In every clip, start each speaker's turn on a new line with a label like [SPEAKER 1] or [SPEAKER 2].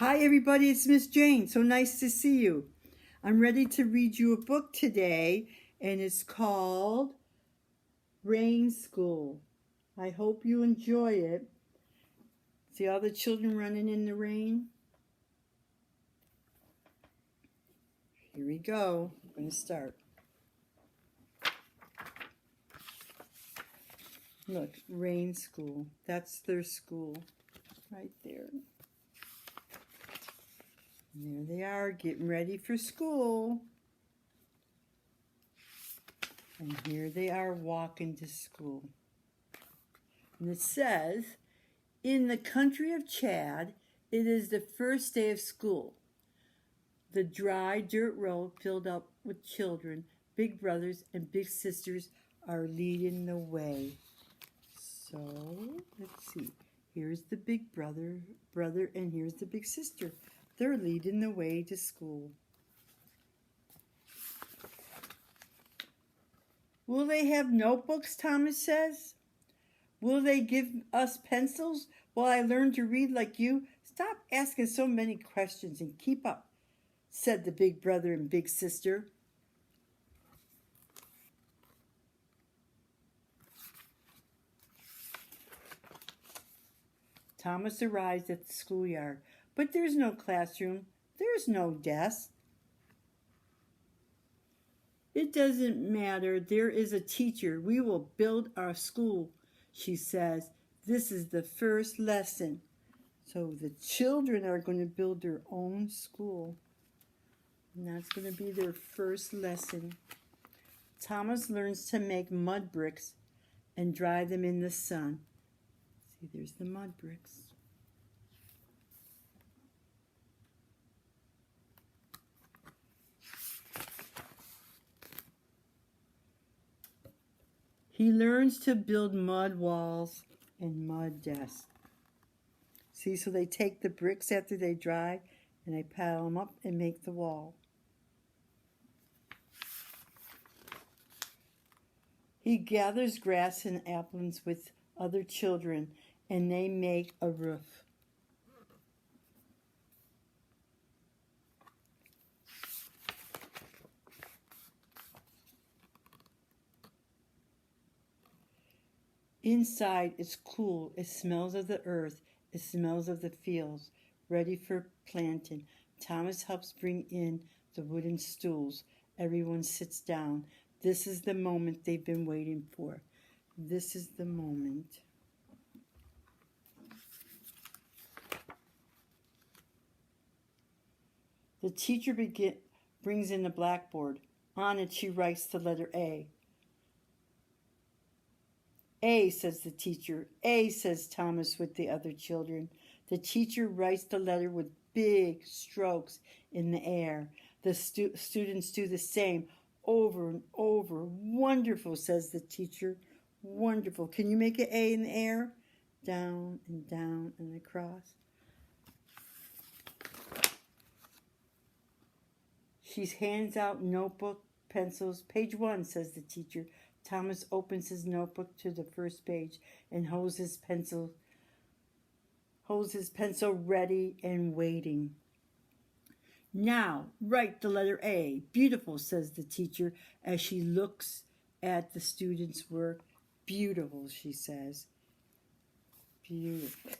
[SPEAKER 1] Hi everybody, it's Miss Jane. So nice to see you. I'm ready to read you a book today, and it's called Rain School. I hope you enjoy it. See all the children running in the rain? Here we go. I'm going to start. Look, Rain School. That's their school right there. And there they are, getting ready for school. And here they are walking to school. And it says, in the country of Chad, it is the first day of school. The dry dirt road filled up with children, big brothers and big sisters are leading the way. So, let's see. Here's the big brother, and here's the big sister. They're leading the way to school. Will they have notebooks, Thomas says? Will they give us pencils while I learn to read like you? Stop asking so many questions and keep up, said the big brother and big sister. Thomas arrives at the schoolyard, but there's no classroom. There's no desk. It doesn't matter. There is a teacher. We will build our school, she says. This is the first lesson. So the children are going to build their own school. And that's going to be their first lesson. Thomas learns to make mud bricks and dry them in the sun. See, there's the mud bricks. He learns to build mud walls and mud desks. See, so they take the bricks after they dry and they pile them up and make the wall. He gathers grass and apples with other children and they make a roof. Inside it's cool. It smells of the earth. It smells of the fields, ready for planting. Thomas helps bring in the wooden stools. Everyone sits down. This is the moment they've been waiting for. This is the moment. The teacher brings in the blackboard. On it she writes the letter A. A, says the teacher. A, says Thomas with the other children. The teacher writes the letter with big strokes in the air. The students do the same over and over. Wonderful, says the teacher. Wonderful. Can you make an A in the air? Down and across. She hands out notebook, pencils. Page 1, says the teacher. Thomas opens his notebook to the first page and holds his pencil ready and waiting. Now, write the letter A. Beautiful, says the teacher as she looks at the student's work. Beautiful, she says. Beautiful.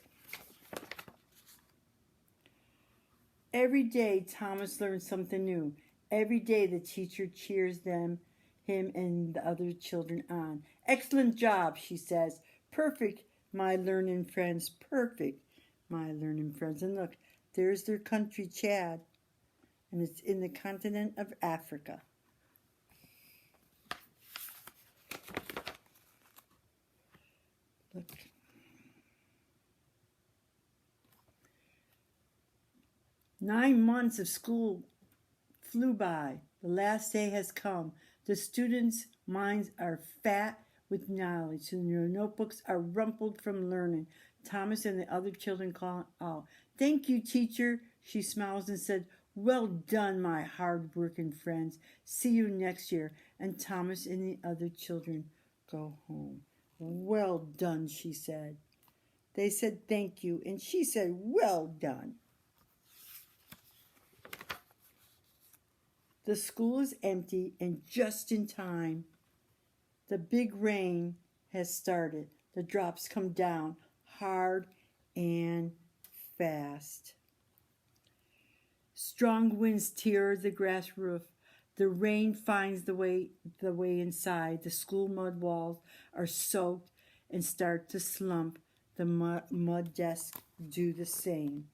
[SPEAKER 1] Every day, Thomas learns something new. Every day, the teacher cheers him and the other children on. Excellent job, she says. Perfect, my learning friends. Perfect, my learning friends. And look, there's their country, Chad. And it's in the continent of Africa. Look. Nine months of school flew by. The last day has come. The students' minds are fat with knowledge, and their notebooks are rumpled from learning. Thomas and the other children call out, "Thank you, teacher." She smiles and said, "Well done, my hard-working friends. See you next year." And Thomas and the other children go home. "Well done," she said. They said, "Thank you," and she said, "Well done." The school is empty and just in time. The big rain has started. The drops come down hard and fast. Strong winds tear the grass roof. The rain finds the way inside. The school mud walls are soaked and start to slump. The mud desks do the same.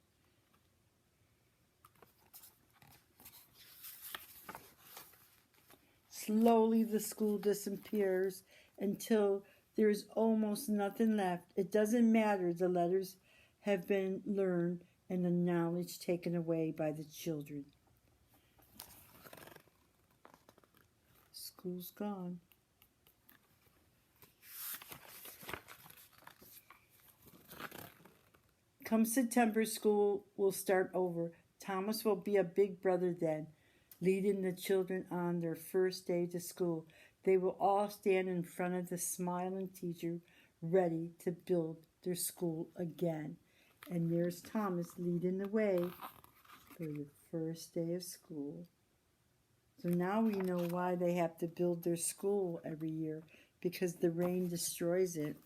[SPEAKER 1] Slowly the school disappears until there is almost nothing left. It doesn't matter. The letters have been learned and the knowledge taken away by the children. School's gone. Come September, school will start over. Thomas will be a big brother then, leading the children on their first day to school. They will all stand in front of the smiling teacher, ready to build their school again. And there's Thomas leading the way for the first day of school. So now we know why they have to build their school every year, because the rain destroys it.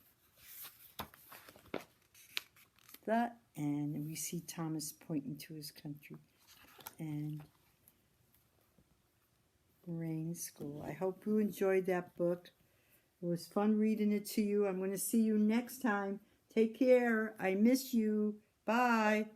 [SPEAKER 1] That, and we see Thomas pointing to his country. And Rain School. I hope you enjoyed that book. It was fun reading it to you. I'm going to see you next time. Take care. I miss you. Bye.